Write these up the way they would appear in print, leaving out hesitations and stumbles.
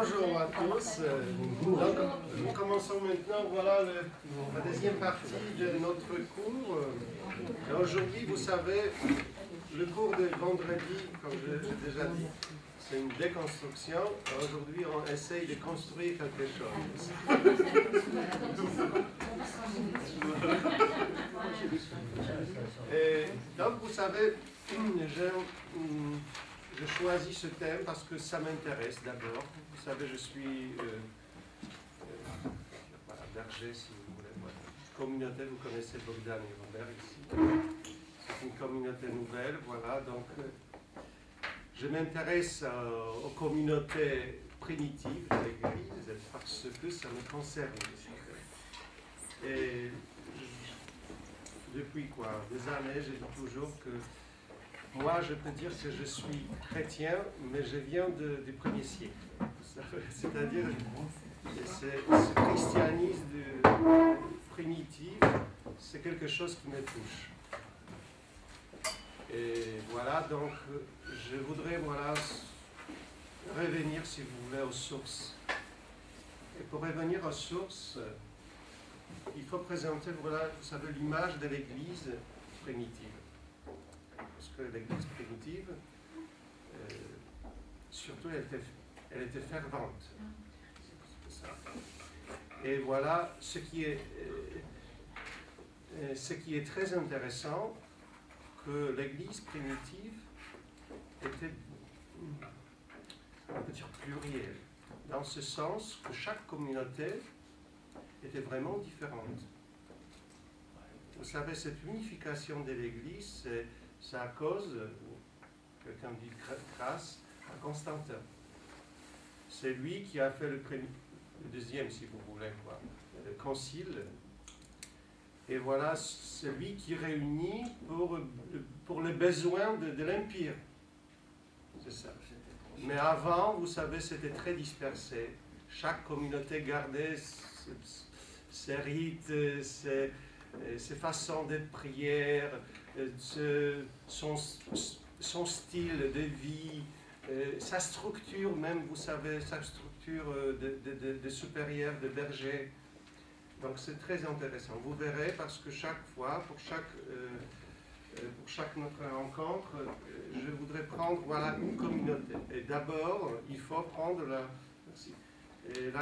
Bonjour à tous. Donc, nous commençons maintenant voilà, la deuxième partie de notre cours. Aujourd'hui, vous savez, le cours de vendredi, comme j'ai déjà dit, c'est une déconstruction. Aujourd'hui, on essaye de construire quelque chose. Et donc, vous savez, je choisis ce thème parce que ça m'intéresse d'abord. Vous savez, je suis voilà, berger, si vous voulez. Voilà. Communauté, vous connaissez Bogdan et Robert ici. C'est une communauté nouvelle, voilà. Donc, je m'intéresse aux communautés primitives de l'Église parce que ça me concerne. Et depuis des années, je dis toujours que moi, je peux dire que je suis chrétien, mais je viens du 1er siècle. C'est-à-dire, ce christianisme primitif, c'est quelque chose qui me touche. Et voilà, donc, je voudrais revenir, si vous voulez, aux sources. Et pour revenir aux sources, il faut présenter, voilà, vous savez, l'image de l'Église primitive. Parce que l'Église primitive, surtout, elle était fervente. C'est ça. Et voilà, ce qui est très intéressant, que l'Église primitive était, on peut dire, plurielle, dans ce sens que chaque communauté était vraiment différente. Vous savez, cette unification de l'Église, c'est à cause, quelqu'un dit grâce, à Constantin. C'est lui qui a fait le deuxième, si vous voulez, le concile. Et voilà, c'est lui qui réunit pour les besoins de l'Empire. C'est ça. Mais avant, vous savez, c'était très dispersé. Chaque communauté gardait ses rites, ses façons de prière, son style de vie, sa structure même, vous savez, sa structure de supérieur, de berger. Donc c'est très intéressant. Vous verrez, parce que chaque fois, pour chaque notre rencontre, je voudrais prendre une communauté. Et d'abord, il faut prendre la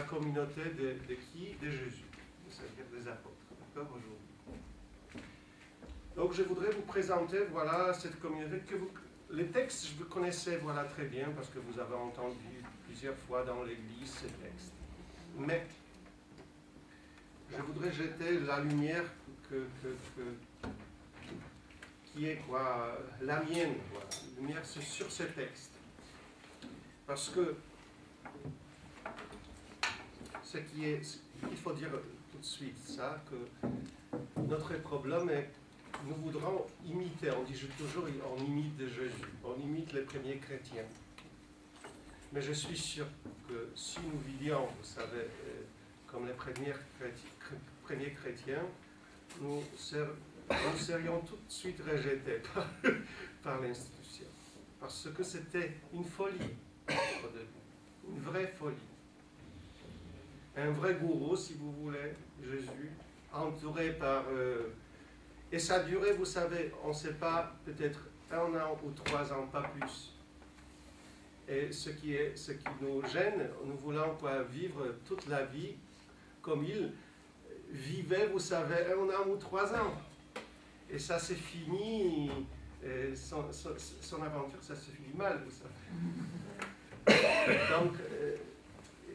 communauté de qui? De Jésus, c'est-à-dire des apôtres. D'accord, aujourd'hui. Donc je voudrais vous présenter cette communauté que les textes, je vous connaissais très bien parce que vous avez entendu plusieurs fois dans l'Église ces textes. Mais je voudrais jeter la lumière qui est la mienne, la lumière sur ces textes. Parce que il faut dire tout de suite ça, que notre problème est nous voudrons imiter, on dit toujours, on imite de Jésus, on imite les premiers chrétiens. Mais je suis sûr que si nous vivions, vous savez, comme les premiers chrétiens, nous serions tout de suite rejetés par l'institution. Parce que c'était une folie au début, une vraie folie. Un vrai gourou, si vous voulez, Jésus, entouré par... et ça a duré, vous savez, on ne sait pas, peut-être 1 an ou 3 ans, pas plus. Et ce qui nous gêne, nous voulons vivre toute la vie comme il vivait, vous savez, 1 an ou 3 ans. Et ça s'est fini, son aventure, ça se finit mal, vous savez. Donc,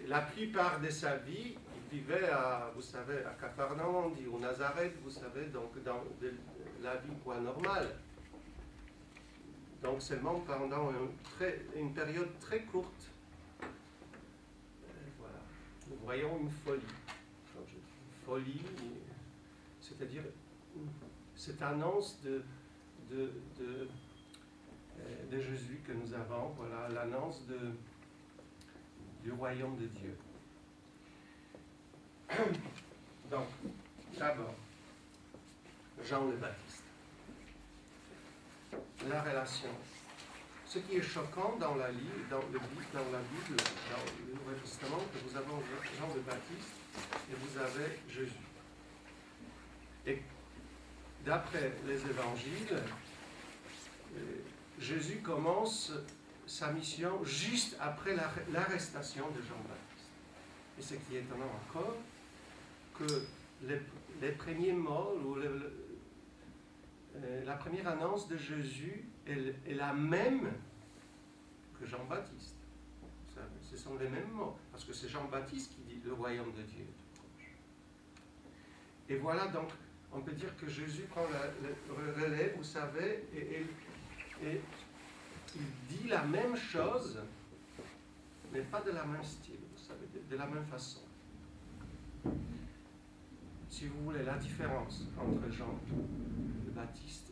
la plupart de sa vie, il vivait vous savez, à Capharnaüm, on dit, au Nazareth, vous savez, donc dans la vie normale. Donc seulement pendant une période très courte, voilà, nous voyons une folie. Quand je dis une folie, c'est-à-dire cette annonce de Jésus que nous avons, voilà, l'annonce du royaume de Dieu. Donc, d'abord, Jean le Baptiste. La relation ce qui est choquant dans la Bible, dans le Nouveau Testament, que vous avez Jean le Baptiste et vous avez Jésus. Et d'après les évangiles, Jésus commence sa mission juste après l'arrestation de Jean-Baptiste. Et ce qui est étonnant encore, que les premiers mots, ou la première annonce de Jésus est la même que Jean-Baptiste. Ce sont les mêmes mots, parce que c'est Jean-Baptiste qui dit le royaume de Dieu est tout proche. Et voilà donc, on peut dire que Jésus prend le relais, vous savez, et il dit la même chose, mais pas de la même style, vous savez, de la même façon. Si vous voulez, la différence entre Jean-Baptiste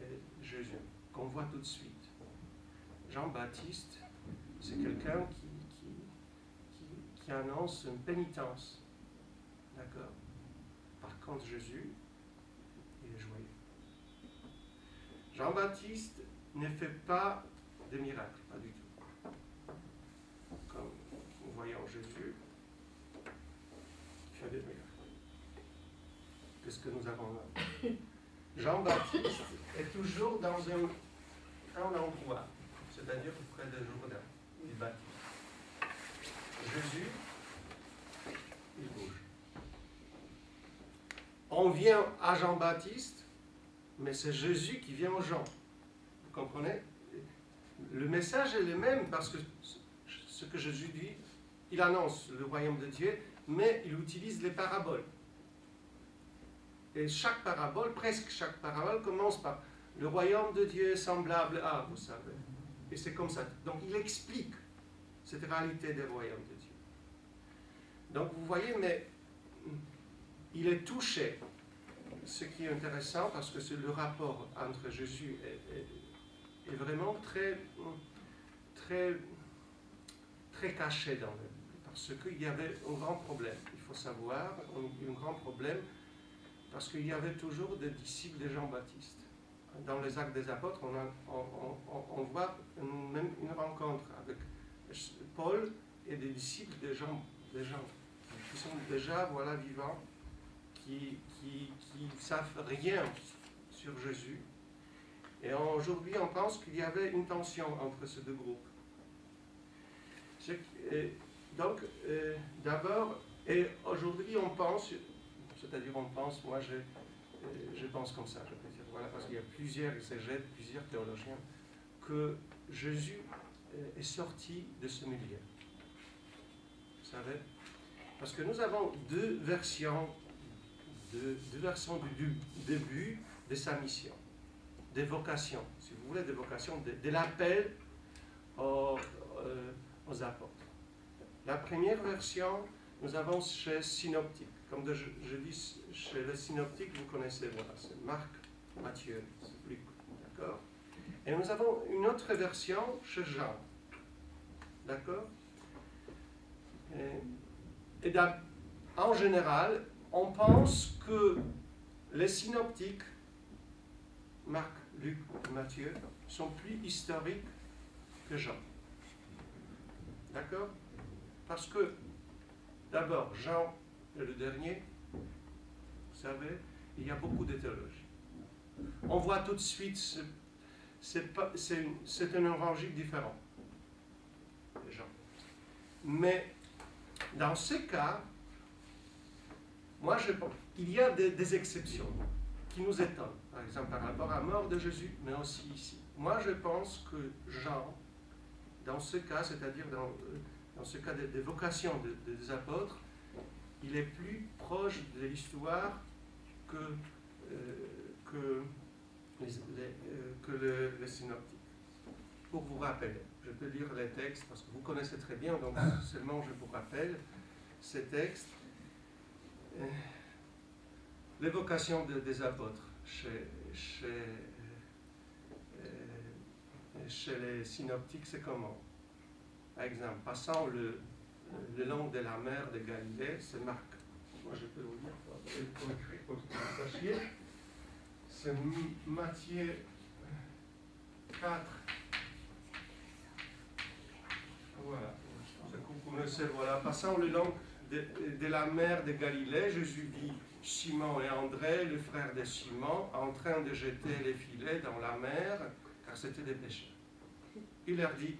et Jésus, qu'on voit tout de suite. Jean-Baptiste, c'est quelqu'un qui annonce une pénitence. D'accord? Par contre, Jésus, il est joyeux. Jean-Baptiste ne fait pas de miracles, pas du tout. Comme nous voyons Jésus, il fait des miracles. Qu'est-ce que nous avons là? Jean-Baptiste est toujours dans un endroit, c'est-à-dire près de Jourdain, il baptise. Jésus, il bouge. On vient à Jean-Baptiste, mais c'est Jésus qui vient aux gens. Vous comprenez? Le message est le même parce que ce que Jésus dit, il annonce le royaume de Dieu, mais il utilise les paraboles. Et chaque parabole, presque chaque parabole, commence par le royaume de Dieu est semblable à, vous savez. Et c'est comme ça. Donc il explique cette réalité des royaumes de Dieu. Donc vous voyez, mais il est touché. Ce qui est intéressant, parce que c'est le rapport entre Jésus est vraiment très caché dans la Bible. Parce qu'il y avait un grand problème. Il faut savoir, un grand problème. Parce qu'il y avait toujours des disciples de Jean-Baptiste. Dans les Actes des Apôtres, on voit même une rencontre avec Paul et des disciples de Jean qui sont déjà vivants, qui savent rien sur Jésus. Et aujourd'hui, on pense qu'il y avait une tension entre ces deux groupes. Donc, d'abord, et aujourd'hui, on pense... C'est-à-dire, on pense, moi je pense comme ça, je peux dire, voilà, parce qu'il y a plusieurs exégètes, plusieurs théologiens, que Jésus est sorti de ce milieu. Vous savez? Parce que nous avons deux versions du début de sa mission, des vocations, si vous voulez, des vocations, de l'appel aux apôtres. La première version, nous avons chez Synoptique. Comme je dis, chez les synoptiques, vous connaissez, voilà, c'est Marc, Matthieu, c'est Luc, d'accord? Et nous avons une autre version chez Jean, d'accord? Et en général, on pense que les synoptiques, Marc, Luc, Matthieu, sont plus historiques que Jean. D'accord? Parce que, d'abord, Jean est le dernier, vous savez, il y a beaucoup de théologie. On voit tout de suite, c'est un évangile différent, Jean. Mais dans ce cas, moi je pense, il y a des exceptions qui nous étonnent. Par exemple, par rapport à la mort de Jésus, mais aussi ici. Moi je pense que Jean, dans ce cas, c'est-à-dire dans ce cas des vocations des apôtres, il est plus proche de l'histoire que les synoptiques. Pour vous rappeler, je peux lire les textes parce que vous connaissez très bien, donc seulement je vous rappelle ces textes. Les vocations des apôtres chez les synoptiques, c'est comment? Par exemple, passant le long de la mer de Galilée, c'est Marc. Moi, je peux vous dire, pour écrire, pour que vous sachiez. C'est Matthieu 4, Voilà. Vous connaissez, voilà. Passant le long de la mer de Galilée, Jésus vit Simon et André, le frère de Simon, en train de jeter les filets dans la mer, car c'était des pêcheurs. Il leur dit,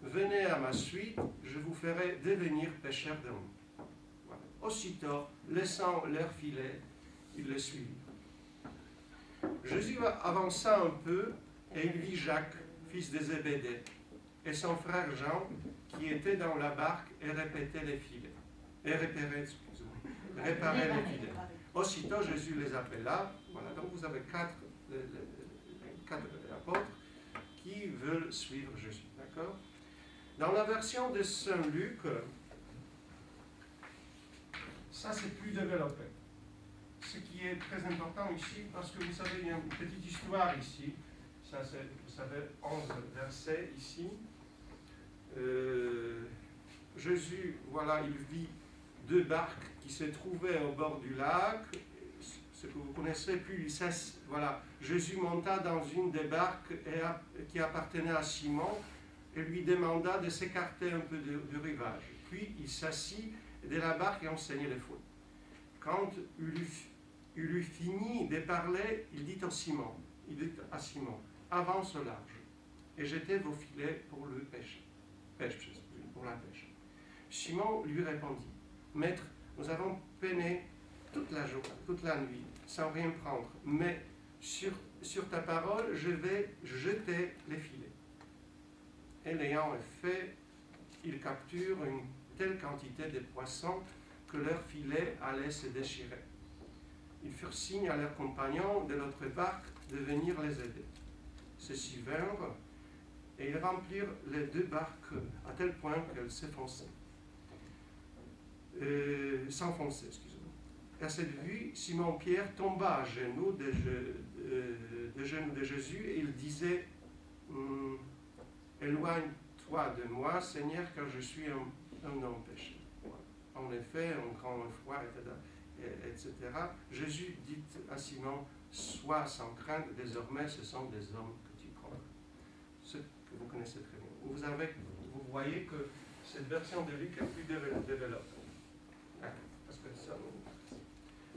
venez à ma suite, je vous ferai devenir pêcheurs d'hommes. Voilà. Aussitôt, laissant leurs filets, ils le suivirent. Jésus avança un peu et il vit Jacques, fils de Zébédée, et son frère Jean, qui était dans la barque et répétait les filets. Et réparait les filets. Aussitôt, Jésus les appela. Voilà, donc vous avez quatre apôtres qui veulent suivre Jésus. D'accord? Dans la version de Saint Luc, ça c'est plus développé. Ce qui est très important ici, parce que vous savez, il y a une petite histoire ici. Ça c'est, vous savez, 11 versets ici. Jésus, voilà, il vit deux barques qui se trouvaient au bord du lac. Ce que vous connaissez, puis voilà, Jésus monta dans une des barques qui appartenait à Simon et lui demanda de s'écarter un peu du rivage. Puis il s'assit de la barque et enseignait les foules. Quand il eut fini de parler, il dit à Simon, avance au large et jetez vos filets pour le pour la pêche. Simon lui répondit, Maître, nous avons peiné toute la journée, toute la nuit, sans rien prendre, mais sur ta parole, je vais jeter les filets. Et l'ayant fait, ils capturent une telle quantité de poissons que leurs filets allaient se déchirer. Ils firent signe à leurs compagnons de l'autre barque de venir les aider. Ceux-ci vinrent, et ils remplirent les deux barques à tel point qu'elles s'enfonçaient. À cette vue, Simon-Pierre tomba à genoux de Jésus et il disait éloigne-toi de moi, Seigneur, car je suis un homme pécheur. En effet, un grand froid, etc. Jésus dit à Simon, sois sans crainte, désormais ce sont des hommes que tu prends. Ce que vous connaissez très bien. Vous voyez que cette version de Luc est plus développée. Parce que ça,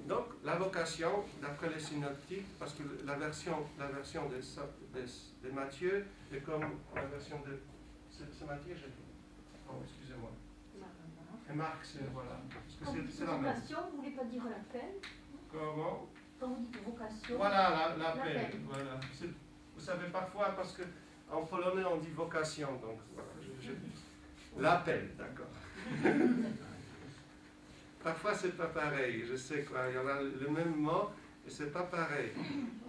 donc, la vocation, d'après les synoptiques, parce que la version de Matthieu est comme la version de... C'est Matthieu, j'ai dit. Non, excusez-moi. Et Marc, c'est... Voilà. Parce que c'est la même. Vocation, vous ne voulez pas dire l'appel? Comment? Quand vous dites vocation... Voilà, l'appel. Voilà. Vous savez, parfois, parce qu'en polonais, on dit vocation, donc voilà. L'appel, d'accord. Parfois, c'est pas pareil, je sais quoi, il y en a le même mot et c'est pas pareil.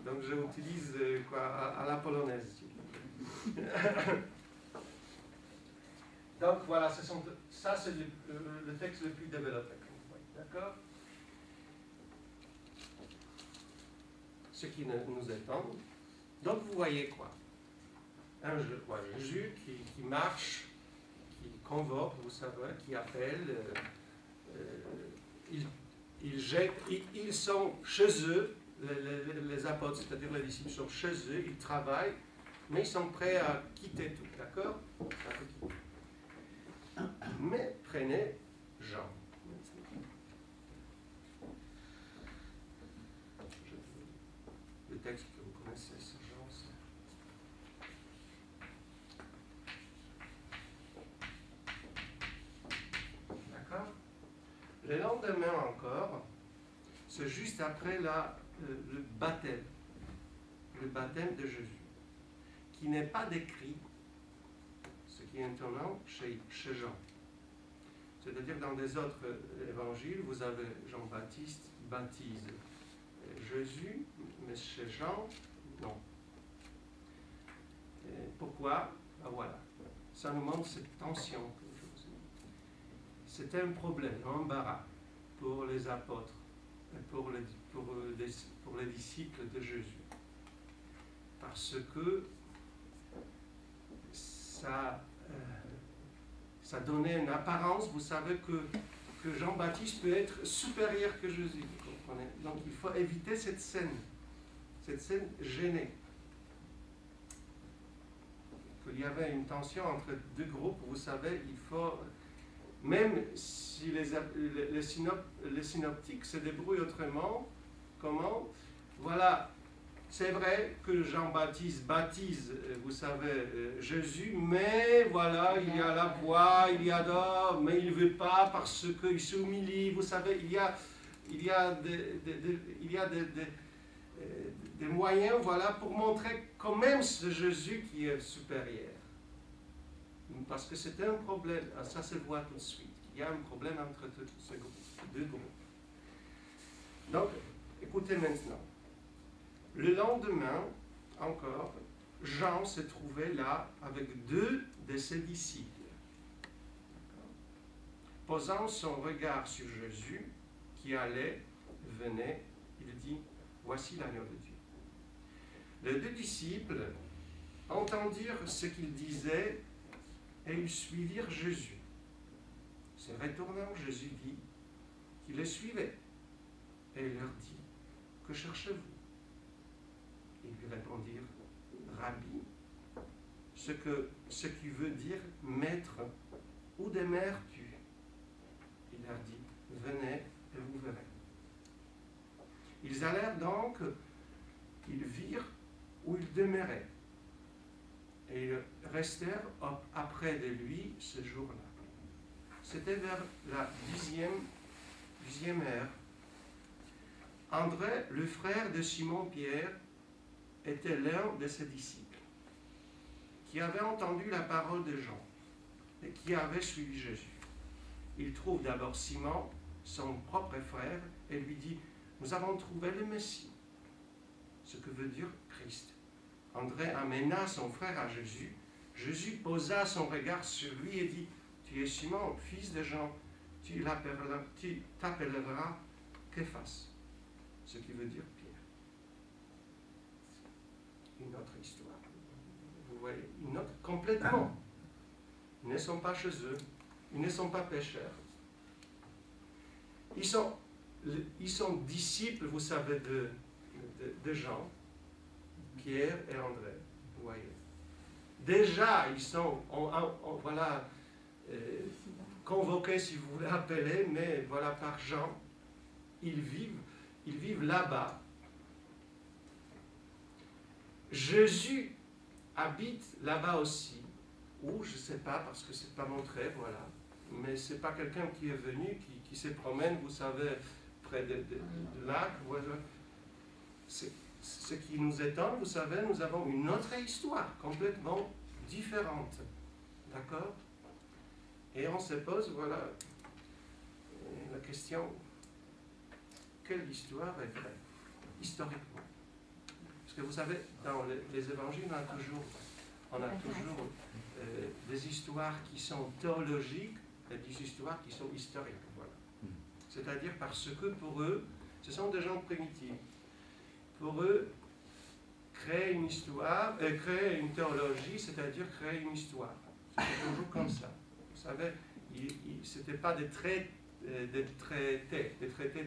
Donc, je utilise à la polonaise. Donc, voilà, ça c'est le texte le plus développé. D'accord? Ce qui nous étonne. Donc, vous voyez quoi? Jésus qui marche, qui convoque, vous savez, qui appelle. Ils sont chez eux, les apôtres, c'est-à-dire les disciples sont chez eux, ils travaillent, mais ils sont prêts à quitter tout, d'accord? Mais prenez Jean. Le texte que vous connaissez, c'est Jean. D'accord? Le lendemain encore, c'est juste après le baptême de Jésus, qui n'est pas décrit, ce qui est étonnant, chez Jean. C'est-à-dire dans des autres évangiles, vous avez Jean-Baptiste qui baptise Jésus, mais chez Jean, non. Et pourquoi? Ben voilà, ça nous montre cette tension que je vous ai dit. C'était un problème, un embarras pour les apôtres et pour les disciples de Jésus. Parce que ça donnait une apparence, vous savez, que Jean-Baptiste peut être supérieur que Jésus, vous comprenez? Donc il faut éviter cette scène gênée. qu'il y avait une tension entre deux groupes. Vous savez, il faut, même si les synoptiques se débrouillent autrement, comment? Voilà, c'est vrai que Jean-Baptiste baptise, vous savez, Jésus, mais voilà, il y a la voix, il y a d'or, mais il ne veut pas parce qu'il s'humilie, vous savez, il y a des moyens, voilà, pour montrer quand même ce Jésus qui est supérieur. Parce que c'est un problème, ça se voit tout de suite, il y a un problème entre ces deux groupes. Donc, écoutez maintenant. Le lendemain, encore, Jean se trouvait là avec 2 de ses disciples. Posant son regard sur Jésus, qui allait, venait, il dit, « Voici l'agneau de Dieu. » Les 2 disciples entendirent ce qu'il disait et ils suivirent Jésus. Se retournant, Jésus dit qu'il les suivait et il leur dit, « Que cherchez-vous » Ils lui répondirent, « Rabbi », ce qui veut dire « maître », où demeures-tu? Il leur dit, « Venez et vous verrez. » Ils allèrent donc, ils virent où il demeurait, et ils restèrent après de lui ce jour-là. C'était vers la 10e heure. André, le frère de Simon-Pierre, était l'un de ses disciples, qui avait entendu la parole de Jean et qui avait suivi Jésus. Il trouve d'abord Simon, son propre frère, et lui dit, « Nous avons trouvé le Messie », ce que veut dire Christ. André amena son frère à Jésus. Jésus posa son regard sur lui et dit, « Tu es Simon, fils de Jean, tu t'appelleras Képhas », ce qui veut dire Pierre. Une autre histoire. Vous voyez, une autre complètement. Ils ne sont pas chez eux, ils ne sont pas pécheurs. Ils sont disciples, vous savez, de Jean, Pierre et André. Vous voyez. Déjà, ils sont, voilà, convoqués, si vous voulez appeler, mais voilà, par Jean. Ils vivent là-bas. Jésus habite là-bas aussi, ou je ne sais pas, parce que ce n'est pas montré, voilà. Mais ce n'est pas quelqu'un qui est venu, qui se promène, vous savez, près de lac. Voilà. Ce qui nous étonne, vous savez, nous avons une autre histoire, complètement différente. D'accord? Et on se pose, voilà, la question, quelle histoire est vraie, historiquement? Parce que vous savez, dans les évangiles, on a toujours des histoires qui sont théologiques et des histoires qui sont historiques. Voilà. C'est-à-dire parce que pour eux, ce sont des gens primitifs. Pour eux, créer une histoire, créer une théologie, c'est-à-dire créer une histoire. C'est toujours comme ça. Vous savez, ce n'était pas des traités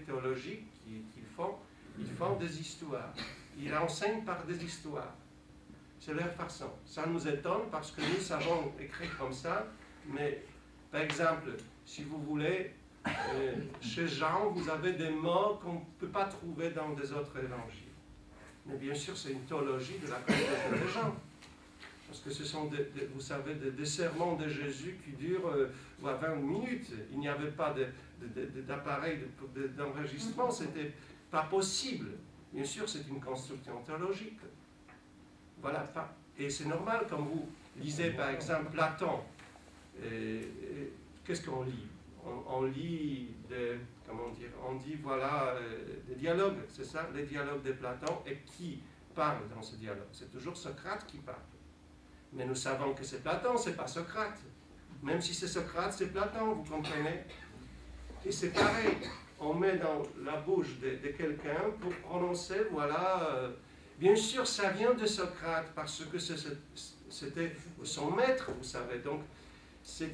théologiques qu'ils font. Ils font des histoires. Ils enseignent par des histoires. C'est leur façon. Ça nous étonne parce que nous savons écrire comme ça, mais par exemple, si vous voulez, chez Jean, vous avez des mots qu'on ne peut pas trouver dans des autres évangiles. Mais bien sûr, c'est une théologie de la communauté de Jean. Parce que ce sont, vous savez, des sermons de Jésus qui durent 20 minutes. Il n'y avait pas d'appareil d'enregistrement, ce n'était pas possible. Bien sûr, c'est une construction théologique. Voilà. Et c'est normal, quand vous lisez par exemple Platon, qu'est-ce qu'on lit? On lit on dit voilà, des dialogues, c'est ça, les dialogues de Platon, et qui parle dans ce dialogue? C'est toujours Socrate qui parle. Mais nous savons que c'est Platon, c'est pas Socrate. Même si c'est Socrate, c'est Platon, vous comprenez? Et c'est pareil, on met dans la bouche de quelqu'un pour prononcer, voilà, bien sûr ça vient de Socrate, parce que c'était son maître, vous savez, donc c'est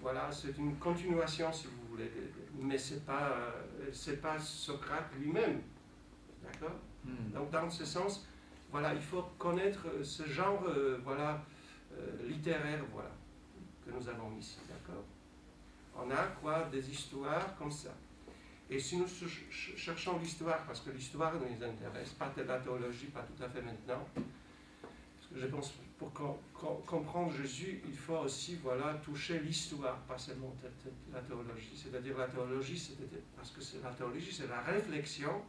voilà, c'est une continuation, si vous voulez, mais c'est pas Socrate lui-même, d'accord? Donc dans ce sens, voilà, il faut connaître ce genre littéraire, voilà, que nous avons ici, d'accord? On a quoi? Des histoires comme ça. Et si nous cherchons l'histoire, parce que l'histoire nous intéresse, pas la théologie, pas tout à fait maintenant, parce que je pense pour comprendre Jésus, il faut aussi toucher l'histoire, pas seulement la théologie. C'est-à-dire la théologie, parce que la théologie, c'est la réflexion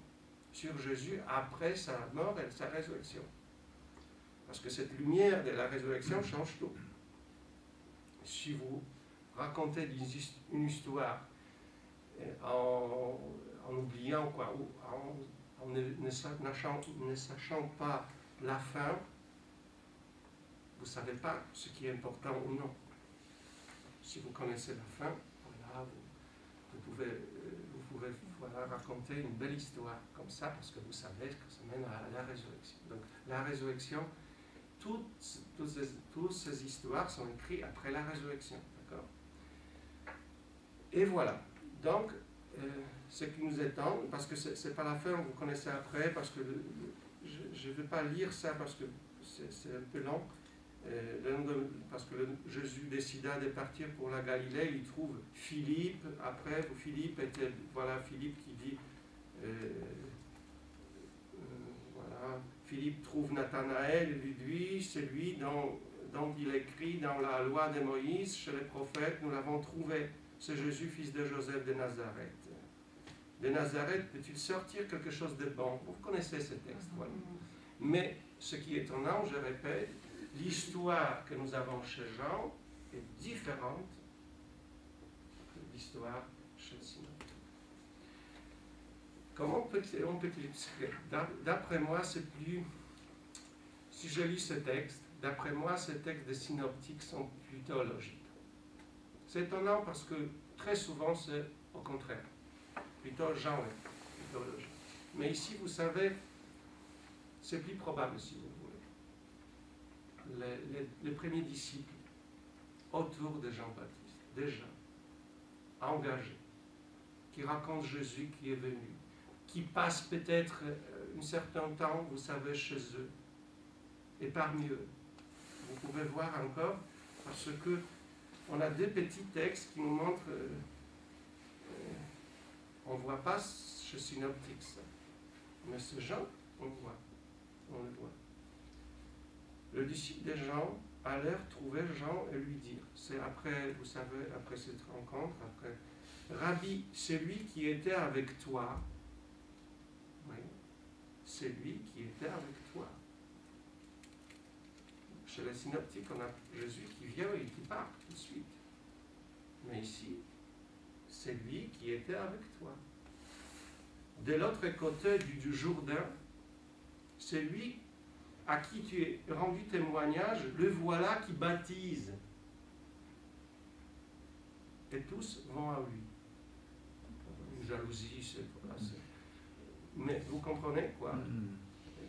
sur Jésus après sa mort et sa résurrection. Parce que cette lumière de la résurrection change tout. Si vous racontez une histoire en oubliant quoi, ou en ne sachant pas la fin, vous ne savez pas ce qui est important ou non. Si vous connaissez la fin, voilà, vous pouvez raconter une belle histoire comme ça, parce que vous savez que ça mène à la résurrection. Donc la résurrection, toutes ces histoires sont écrites après la résurrection. D'accord? Et voilà. Donc, ce qui nous attend, parce que ce n'est pas la fin, vous connaissez après, parce que je ne vais pas lire ça parce que c'est un peu long. Parce que Jésus décida de partir pour la Galilée, il trouve Philippe. Après, Philippe était, Philippe qui dit, Philippe trouve Nathanaël et lui dit, c'est lui dont il écrit dans la loi de Moïse, chez les prophètes, nous l'avons trouvé, c'est Jésus, fils de Joseph de Nazareth. De Nazareth peut-il sortir quelque chose de bon? Vous connaissez ce texte, voilà. Mais ce qui est étonnant, je répète, l'histoire que nous avons chez Jean est différente de l'histoire chez Simon. Comment peut-il expliquer? D'après moi, c'est plus... Si je lis ce texte, d'après moi, ces textes des synoptiques sont plutôt logiques. C'est étonnant parce que très souvent, c'est au contraire. Plutôt Jean est plutôt logique. Mais ici, vous savez, c'est plus probable si vous voulez. Les premiers disciples autour de Jean-Baptiste, déjà engagés, qui racontent Jésus qui est venu, qui passent peut-être un certain temps, vous savez, chez eux, et parmi eux. Vous pouvez voir encore, parce que on a des petits textes qui nous montrent, on ne voit pas chez Synoptique ça, mais ce Jean, on le voit. Le disciple de Jean allèrent trouver Jean et lui dire, c'est après, vous savez, après cette rencontre, après, Rabbi, c'est lui qui était avec toi. Oui, c'est lui qui était avec toi. Chez les synoptiques, on a Jésus qui vient et qui part tout de suite. Mais ici, c'est lui qui était avec toi. De l'autre côté du Jourdain, c'est lui à qui tu es rendu témoignage, le voilà qui baptise. Et tous vont à lui. Une jalousie, mais vous comprenez quoi?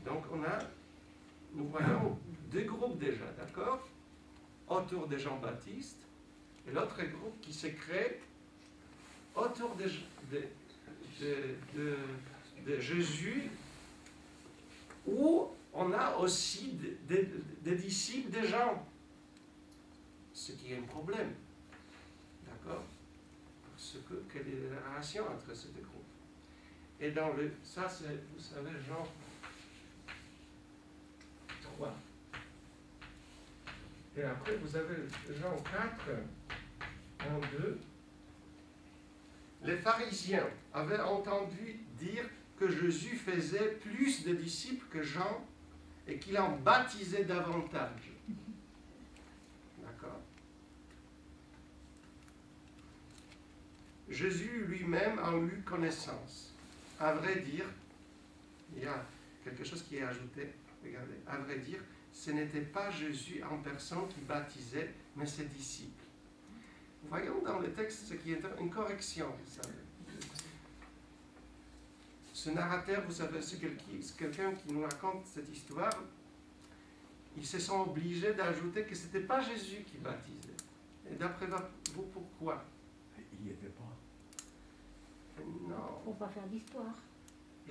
Donc nous voyons deux groupes déjà, d'accord? Autour de Jean-Baptiste, et l'autre groupe qui se crée autour de Jésus, où on a aussi des disciples de Jean. Ce qui est un problème. D'accord? Parce que quelle est la relation entre ces deux groupes? Et ça c'est, vous savez, Jean 3. Et après, vous avez Jean 4, 1, 2. Les pharisiens avaient entendu dire que Jésus faisait plus de disciples que Jean et qu'il en baptisait davantage. D'accord? Jésus lui-même en eut connaissance. À vrai dire, il y a quelque chose qui est ajouté. Regardez, à vrai dire, ce n'était pas Jésus en personne qui baptisait, mais ses disciples. Voyons dans le texte ce qui est une correction, vous savez. Ce narrateur, vous savez, c'est quelqu'un qui nous raconte cette histoire. Ils se sont obligés d'ajouter que ce n'était pas Jésus qui baptisait. Et d'après vous, pourquoi? Il n'y était pas. Non. Pour ne pas faire d'histoire.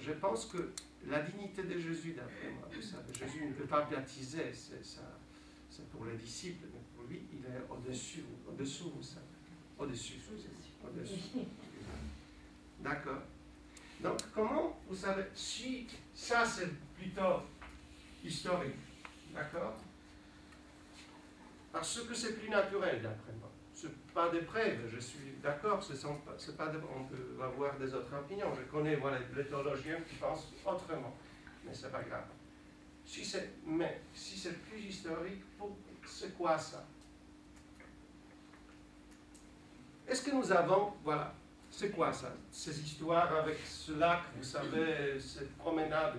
je pense que la dignité de Jésus, d'après moi, vous savez, Jésus ne peut pas baptiser, c'est pour les disciples, mais pour lui, il est au-dessus, vous savez. Au-dessus. D'accord. Donc, comment, vous savez, si ça c'est plutôt historique, d'accord? Parce que c'est plus naturel, d'après moi. Ce pas des preuves, je suis d'accord, on peut avoir des autres opinions. Je connais les théologiens qui pensent autrement, mais c'est pas grave. Si c'est plus historique, c'est quoi ça? Est-ce que nous avons, voilà, c'est quoi ça? Ces histoires avec ce lac, vous savez, cette promenade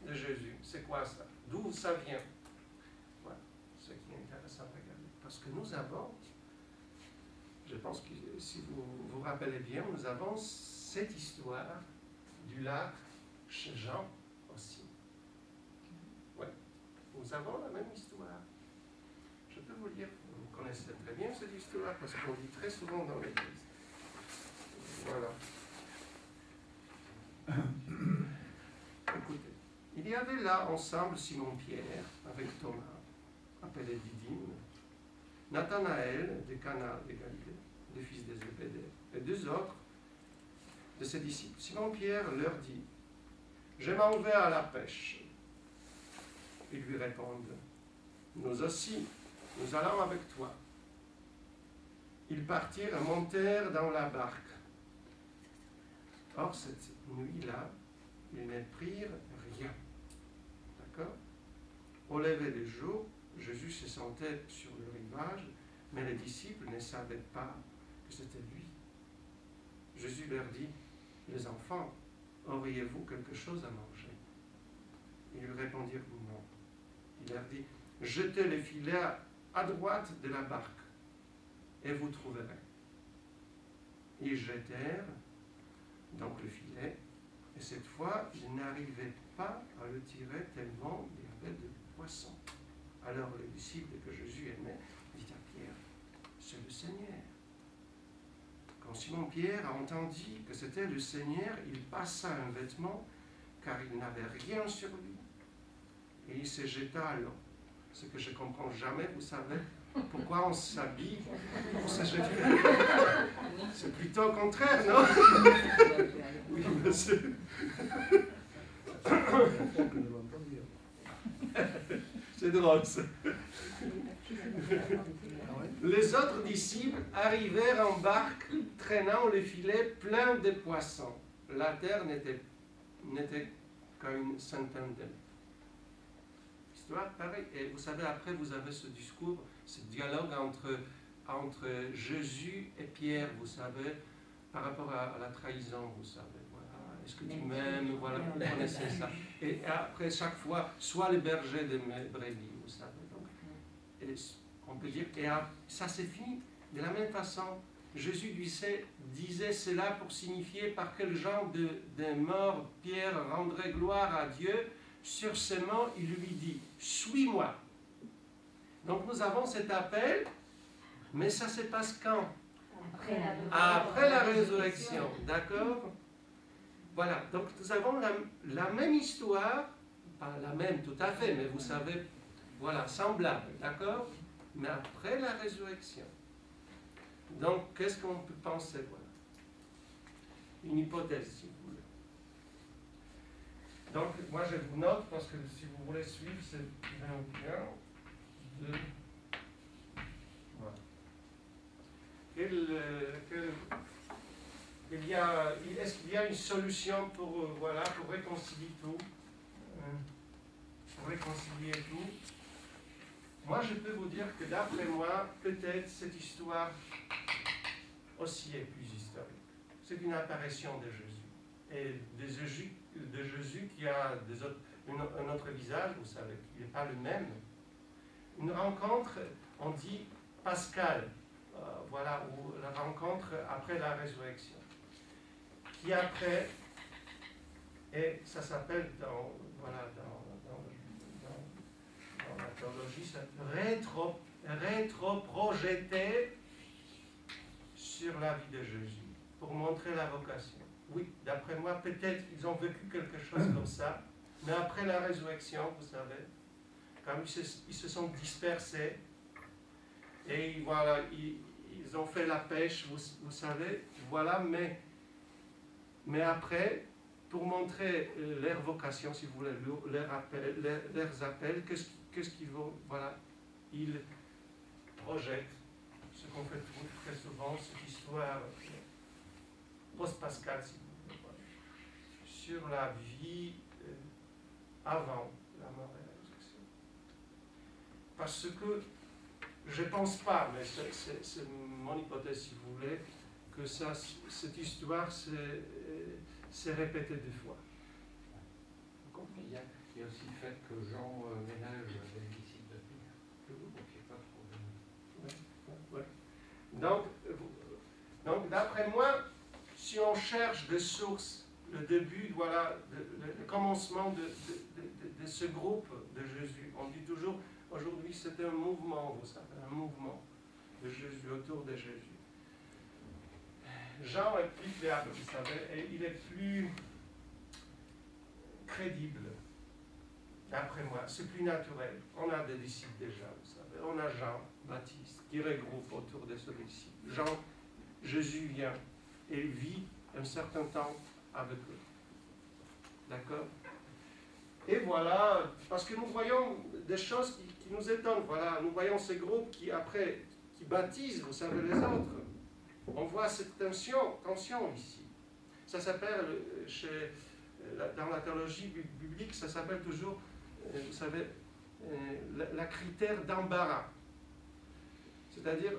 de Jésus, c'est quoi ça? D'où ça vient? Voilà, ce qui est intéressant à regarder. Parce que nous avons, je pense que si vous vous rappelez bien, nous avons cette histoire du lac chez Jean aussi. Oui, nous avons la même histoire. Je peux vous lire, vous connaissez très bien cette histoire parce qu'on lit très souvent dans l'Église. Voilà. Écoutez, il y avait là ensemble Simon-Pierre avec Thomas, appelé Didyme, Nathanaël de Cana de Galilée, le fils de Zébédée, et deux autres de ses disciples. Simon-Pierre leur dit, « Je m'en vais à la pêche. » Ils lui répondent, « Nous aussi, nous allons avec toi. » Ils partirent et montèrent dans la barque. Or, cette nuit-là, ils ne prirent rien. D'accord? Au lever du jour, Jésus se sentait sur le rivage, mais les disciples ne savaient pas que c'était lui. Jésus leur dit, « Les enfants, auriez-vous quelque chose à manger? » Ils lui répondirent, « Non. » Il leur dit, « Jetez les filets à droite de la barque, et vous trouverez. » Ils jetèrent donc le filet, et cette fois, ils n'arrivaient pas à le tirer tellement il y avait de poissons. Alors les disciples que Jésus aimait dit à Pierre, « C'est le Seigneur. » Quand Simon-Pierre a entendu que c'était le Seigneur, il passa un vêtement, car il n'avait rien sur lui, et il se jeta à l'eau. Ce que je ne comprends jamais, vous savez, pourquoi on s'habille pour se jeter. C'est plutôt au contraire, non? Oui, monsieur. C'est drôle, ça. Les autres disciples arrivèrent en barque, traînant le filet plein de poissons. La terre n'était qu'à une centaine de mètres. Histoire pareille. Et vous savez, après, vous avez ce discours, ce dialogue entre Jésus et Pierre, vous savez, par rapport à la trahison, vous savez. Voilà. Est-ce que tu m'aimes? Voilà, vous connaissez ça. Et après, chaque fois, sois le berger de mes brebis, vous savez. Donc, et on peut dire que ça s'est fini de la même façon. Jésus disait cela pour signifier par quel genre de mort Pierre rendrait gloire à Dieu. Sur ce mot, il lui dit, « Suis-moi ». Donc nous avons cet appel, mais ça se passe quand? Après la résurrection, d'accord? Voilà, donc nous avons la même histoire, pas la même tout à fait, mais vous savez, voilà, semblable, d'accord? Mais après la résurrection. Donc, qu'est-ce qu'on peut penser? Voilà. Une hypothèse, si vous voulez. Donc, moi, je vous note, parce que si vous voulez suivre, c'est bien. Voilà. Est-ce qu'il y a une solution pour, voilà, pour réconcilier tout? Pour réconcilier tout? Moi, je peux vous dire que d'après moi, peut-être cette histoire aussi est plus historique. C'est une apparition de Jésus. Et de Jésus qui a un autre visage, vous savez, qui n'est pas le même. Une rencontre, on dit Pascal, voilà, ou la rencontre après la résurrection. Qui après, et ça s'appelle dans la théologie, c'est rétro-projeté sur la vie de Jésus, pour montrer la vocation. oui, d'après moi, peut-être ils ont vécu quelque chose comme ça, mais après la résurrection, vous savez, comme ils se sont dispersés, et voilà, ils ont fait la pêche, vous savez, voilà, mais après, pour montrer leur vocation, si vous voulez, leurs appels, qu'est-ce qu'ils vont, voilà, ils projettent ce qu'on fait très souvent, cette histoire post-pascale, si vous voulez, voilà, sur la vie avant la mort et la résurrection. Parce que je ne pense pas, mais c'est mon hypothèse, si vous voulez, que cette histoire s'est répétée deux fois. Vous comprenez, il y a aussi le fait que Jean ménage les disciples de Pierre. Donc il n'y a pas trop de... Donc d'après moi, si on cherche des sources, le début, voilà, le commencement de ce groupe de Jésus, on dit toujours, aujourd'hui c'est un mouvement, vous savez, un mouvement de Jésus, autour de Jésus. Jean est plus fiable, vous savez, et il est plus crédible, d'après moi, c'est plus naturel. On a des disciples déjà, vous savez, on a Jean-Baptiste qui regroupe autour de ce disciple. Jésus vient et vit un certain temps avec eux. D'accord? Et voilà, parce que nous voyons des choses qui nous étonnent. Voilà, nous voyons ces groupes qui baptisent, vous savez, les autres. On voit cette tension ici. Ça s'appelle, dans la théologie biblique, ça s'appelle toujours, vous savez, la critère d'embarras. C'est-à-dire,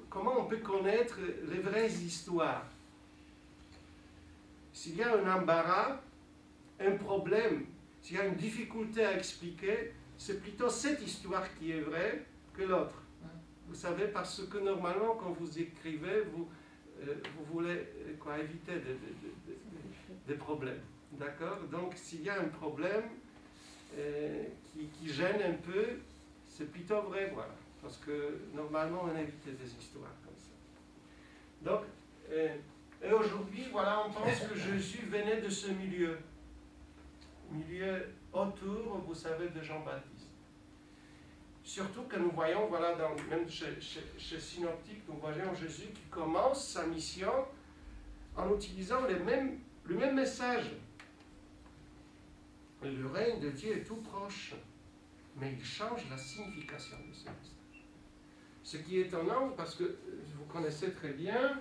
comment on peut connaître les vraies histoires. S'il y a un embarras, un problème, s'il y a une difficulté à expliquer, c'est plutôt cette histoire qui est vraie que l'autre. Vous savez, parce que normalement, quand vous écrivez, vous voulez éviter des problèmes. D'accord? Donc, s'il y a un problème qui gêne un peu, c'est plutôt vrai, voilà. Parce que normalement, on évite des histoires comme ça. Donc, et aujourd'hui, voilà, on pense que Jésus venait de ce milieu autour, vous savez, de Jean-Baptiste. Surtout que nous voyons, voilà, même chez Synoptique, nous voyons Jésus qui commence sa mission en utilisant le même message. Le règne de Dieu est tout proche, mais il change la signification de ce message. Ce qui est étonnant, parce que vous connaissez très bien,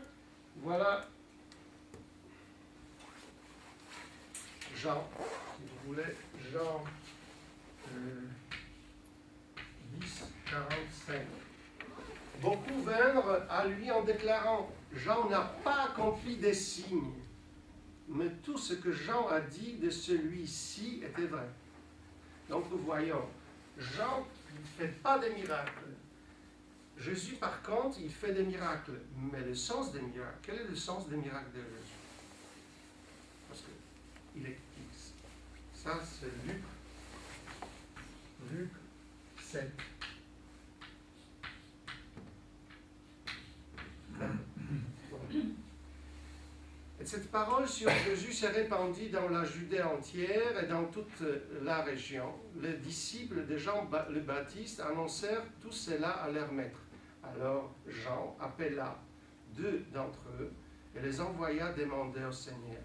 voilà Jean, si vous voulez, Jean 10, 45. Beaucoup vinrent à lui en déclarant, Jean n'a pas accompli des signes, mais tout ce que Jean a dit de celui-ci était vrai. Donc nous voyons, Jean ne fait pas des miracles. Jésus, par contre, il fait des miracles. Mais le sens des miracles, quel est le sens des miracles de Jésus? Parce qu'il est X. Ça, c'est Luc 7. Et cette parole sur Jésus s'est répandue dans la Judée entière et dans toute la région. Les disciples de Jean le Baptiste annoncèrent tout cela à leur maître. Alors Jean appela 2 d'entre eux et les envoya demander au Seigneur,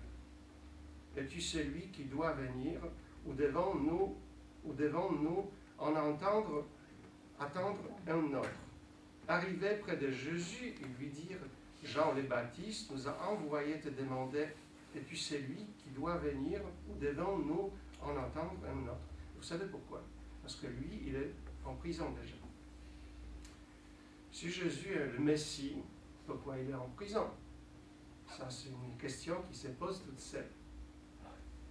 es-tu celui qui doit venir ou devons-nous en attendre un autre? Arrivés près de Jésus, ils lui dirent, Jean le Baptiste nous a envoyé te demander, es-tu celui qui doit venir ou devons-nous en attendre un autre? Vous savez pourquoi? Parce que lui, il est en prison déjà. Si Jésus est le Messie, pourquoi il est en prison? Ça, c'est une question qui se pose toute seule.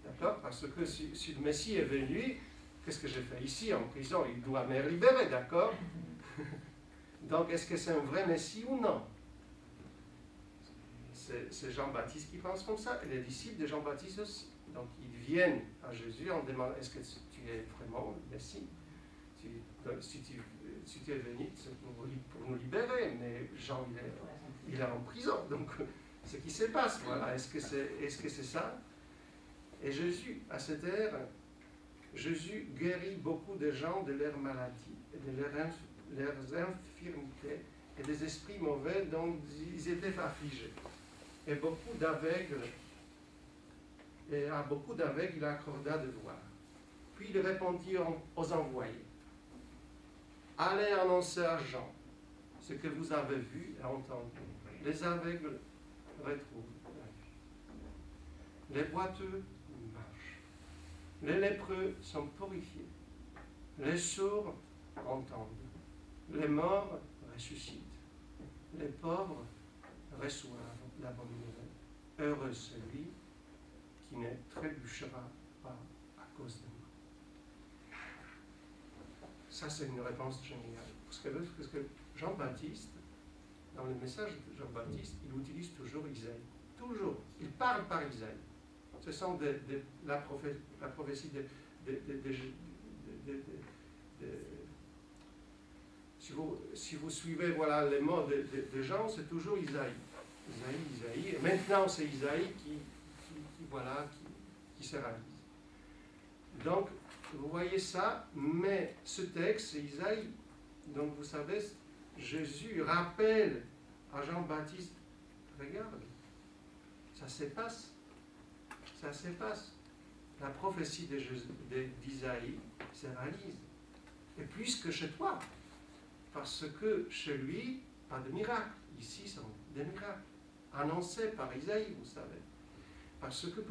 D'accord? Parce que si le Messie est venu, qu'est-ce que j'ai fait ici en prison? Il doit me libérer, d'accord? Donc, est-ce que c'est un vrai Messie ou non? C'est Jean-Baptiste qui pense comme ça, et les disciples de Jean-Baptiste aussi. Donc, ils viennent à Jésus en demandant, est-ce que tu es vraiment le Messie? Si tu es venu, c'est pour nous libérer, mais Jean, il est en prison. Donc, ce qui se passe. Voilà. Est-ce que c'est ça? Et Jésus, à cette ère, Jésus guérit beaucoup de gens de leurs maladies, et de leurs infirmités et des esprits mauvais dont ils étaient affligés. Et beaucoup d'aveugles, et à beaucoup d'aveugles il accorda de voir. Puis il répondit aux envoyés: allez annoncer à Jean ce que vous avez vu et entendu. Les aveugles retrouvent la vue. Les boiteux marchent. Les lépreux sont purifiés. Les sourds entendent. Les morts ressuscitent. Les pauvres reçoivent la bonne nouvelle. Heureux celui qui ne trébuchera pas à cause de moi. Ça, c'est une réponse géniale. Parce que Jean-Baptiste, dans le message de Jean-Baptiste, il utilise toujours Isaïe. Toujours. Il parle par Isaïe. Ce sont la prophétie si vous suivez voilà, les mots de Jean, c'est toujours Isaïe. Isaïe. Et maintenant, c'est Isaïe qui se réalise. Donc, vous voyez ça, mais ce texte, c'est Isaïe. Donc, vous savez, Jésus rappelle à Jean-Baptiste, regarde, ça se passe. Ça se passe. La prophétie d'Isaïe se réalise. Et plus que chez toi. Parce que chez lui, pas de miracle. Ici, ce sont des miracles. Annoncés par Isaïe, vous savez. Parce que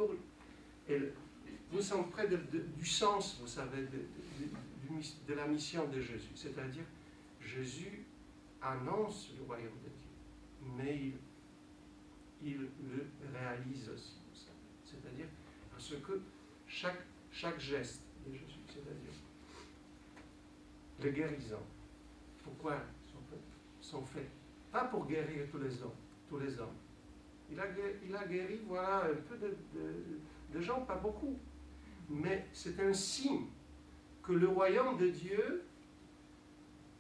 nous sommes près du sens, vous savez, de la mission de Jésus. C'est-à-dire, Jésus annonce le royaume de Dieu. Mais il le réalise aussi, vous savez. C'est-à-dire, parce que chaque geste de Jésus, c'est-à-dire les guérisons, pourquoi sont faits? Pas pour guérir tous les hommes. Il a guéri, voilà, un peu de gens, pas beaucoup. Mais c'est un signe que le royaume de Dieu,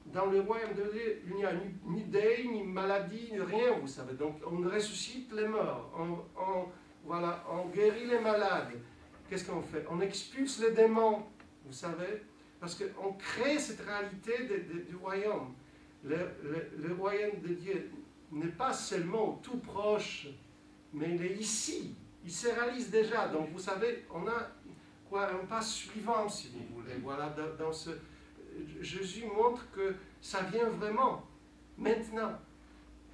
dans le royaume de Dieu, il n'y a ni deuil, ni maladie, ni rien, vous savez. Donc on ressuscite les morts, on guérit les malades. Qu'est-ce qu'on fait? On expulse les démons, vous savez, parce qu'on crée cette réalité du royaume. Le royaume de Dieu n'est pas seulement tout proche, mais il est ici. Il se réalise déjà. Donc vous savez, on a un pas suivant, si vous voulez. Voilà, dans ce... Jésus montre que ça vient vraiment, maintenant.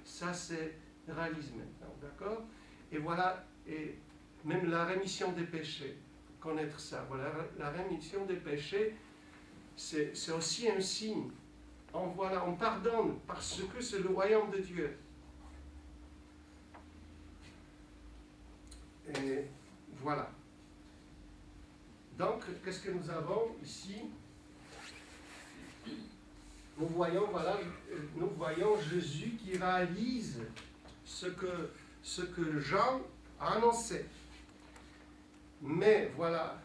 Ça se réalise maintenant, d'accord? Et voilà, et même la rémission des péchés, connaître ça. Voilà, la rémission des péchés, c'est aussi un signe. On pardonne parce que c'est le royaume de Dieu. Et voilà. Donc, qu'est-ce que nous avons ici? Nous voyons Jésus qui réalise ce que Jean a annoncé. Mais voilà,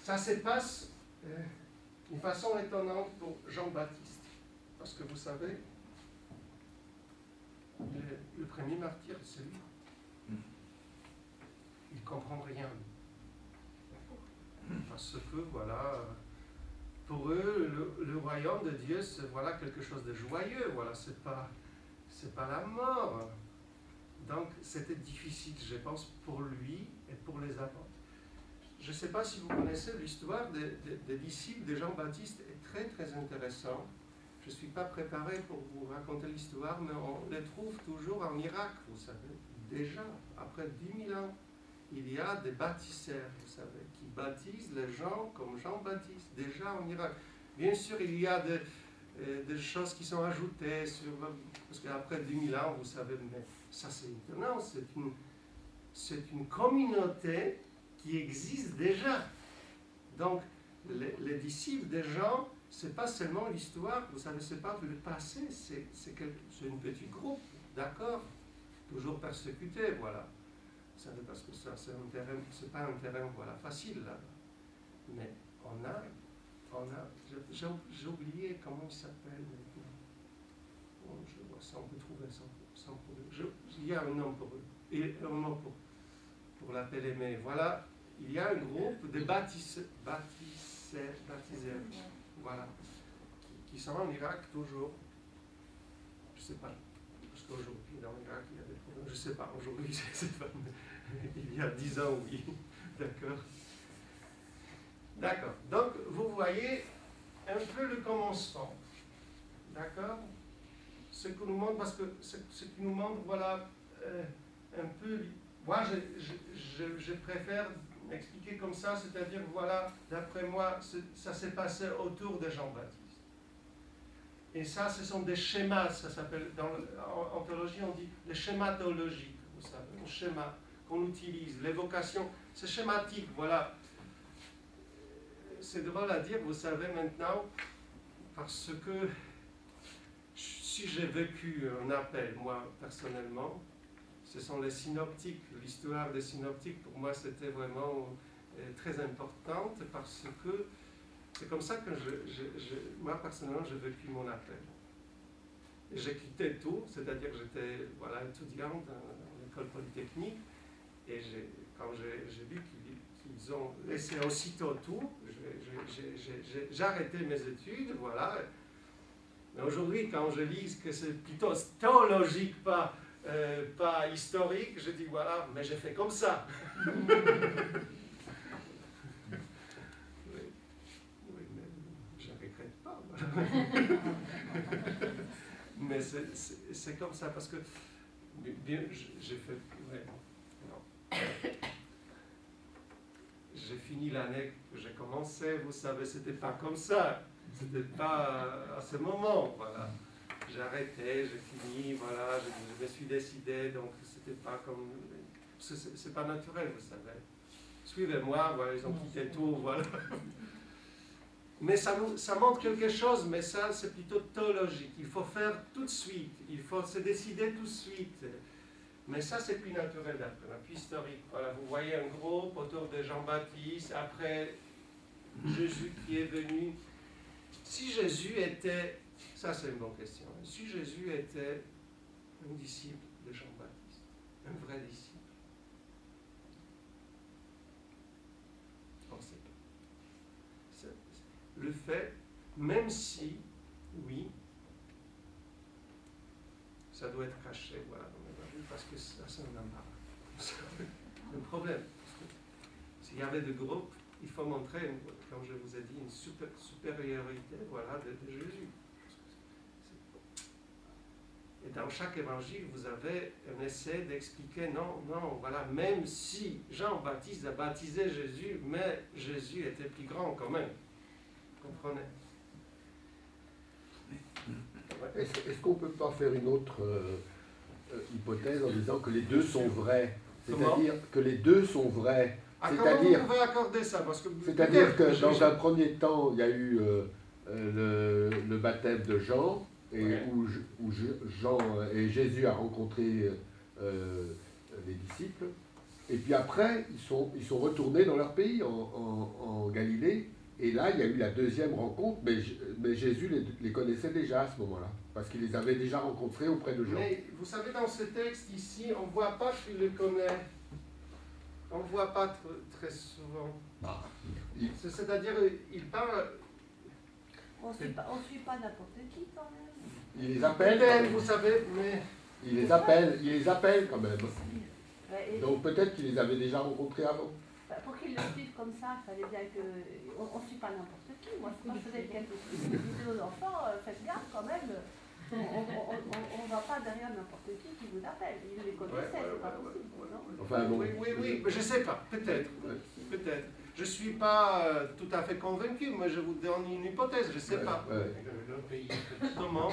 ça se passe d'une façon étonnante pour Jean-Baptiste. Parce que vous savez, le premier martyr, c'est lui. Il ne comprend rien. Parce que, voilà, pour eux, le royaume de Dieu, c'est voilà, quelque chose de joyeux. Voilà, c'est pas la mort. Donc, c'était difficile, je pense, pour lui et pour les apôtres. Je ne sais pas si vous connaissez l'histoire des disciples de Jean-Baptiste, est très, très intéressant. Je ne suis pas préparé pour vous raconter l'histoire, mais on les trouve toujours en Irak, vous savez. Déjà, après 10 000 ans, il y a des baptisseurs, vous savez, qui baptisent les gens comme Jean-Baptiste, déjà en Irak. Bien sûr, il y a des choses qui sont ajoutées, parce qu'après 10 000 ans, vous savez, mais ça c'est étonnant, c'est une communauté qui existe déjà. Donc, les disciples des gens, ce n'est pas seulement l'histoire, vous savez, ce n'est pas le passé, c'est un petit groupe, d'accord, toujours persécuté, voilà. Ça, parce que ça, c'est pas un terrain voilà, facile là. Mais on a j'ai oublié comment il s'appelle maintenant. je vois ça, on peut trouver sans problème. Il y a un nom pour eux, et un nom pour l'appel aimé. Voilà, il y a un groupe de baptiseurs, voilà, qui sont en Irak toujours. Je ne sais pas, parce qu'aujourd'hui, dans l'Irak, il y a des problèmes. Je ne sais pas, aujourd'hui, c'est pas... Il y a 10 ans, oui. D'accord. D'accord. Donc, vous voyez un peu le commencement. D'accord. Ce que nous montre, parce que ce qui nous montre, voilà, un peu... Moi, je préfère expliquer comme ça, c'est-à-dire, voilà, d'après moi, ça s'est passé autour de Jean-Baptiste. Et ça, ce sont des schémas, ça s'appelle, en théologie, on dit les schémas théologiques, vous savez, un schéma qu'on utilise, l'évocation, c'est schématique, voilà. C'est drôle à dire, vous savez maintenant, parce que si j'ai vécu un appel, moi, personnellement, ce sont les synoptiques, l'histoire des synoptiques, pour moi, c'était vraiment très importante, parce que c'est comme ça que moi, personnellement, j'ai vécu mon appel. Et j'ai quitté tout, c'est-à-dire que j'étais voilà, étudiante dans l'école polytechnique, et quand j'ai vu qu'ils ont laissé aussitôt tout, j'ai arrêté mes études, voilà. Mais aujourd'hui, quand je lis que c'est plutôt théologique, pas historique, je dis voilà, mais j'ai fait comme ça. Mais c'est comme ça, parce que bien, j'ai fait... Ouais, non. J'ai fini l'année que j'ai commencé, vous savez, c'était pas comme ça. C'était pas à ce moment, voilà. J'ai arrêté, j'ai fini, voilà, je me suis décidé, donc c'était pas comme... C'est pas naturel, vous savez. Suivez-moi, voilà, ils ont quitté tout, voilà. Mais ça montre quelque chose, mais ça c'est plutôt théologique. Il faut faire tout de suite, il faut se décider tout de suite. Mais ça c'est plus naturel d'après, plus historique. Voilà, vous voyez un groupe autour de Jean-Baptiste, après Jésus qui est venu. Si Jésus était, ça c'est une bonne question, si Jésus était un disciple de Jean-Baptiste, un vrai disciple, on ne sait pas. Le fait, même si, oui, ça doit être caché, voilà, parce que ça, c'est un embarras. Un problème. S'il y avait des groupes, il faut montrer, comme je vous ai dit, une supériorité, voilà, de Jésus. Et dans chaque évangile, vous avez un essai d'expliquer, non, voilà, même si Jean-Baptiste a baptisé Jésus, mais Jésus était plus grand quand même. Comprenez? Est-ce qu'on ne peut pas faire une autre hypothèse en disant que les deux sont vrais? C'est-à-dire que les deux sont vrais. Comment vous pouvez accorder ça? C'est-à-dire que dans un premier temps, il y a eu le baptême de Jean, et ouais. où Jean et Jésus a rencontré les disciples. Et puis après, ils sont retournés dans leur pays, en Galilée. Et là, il y a eu la deuxième rencontre, mais Jésus les connaissait déjà à ce moment-là, parce qu'il les avait déjà rencontrés auprès de Jean. Mais vous savez, dans ce texte ici, on ne voit pas qu'il le connaît. On ne voit pas très souvent. Ah. C'est-à-dire, il parle... On ne suit pas n'importe qui quand même. Il les appelle. Vous savez, mais... Il les appelle quand même. Donc peut-être qu'il les avait déjà rencontrés avant. Pour qu'ils le suivent comme ça, il fallait bien que... On ne suit pas n'importe qui. Moi, je faisais quelque chose. Je disais aux enfants, faites gaffe quand même. On ne va pas derrière n'importe qui vous appelle. Ils les connaissaient, c'est pas possible. Non, Enfin, bon. Oui, mais je ne sais pas. Peut-être. Je ne suis pas tout à fait convaincu, mais je vous donne une hypothèse, je ne sais pas. Le pays. Comment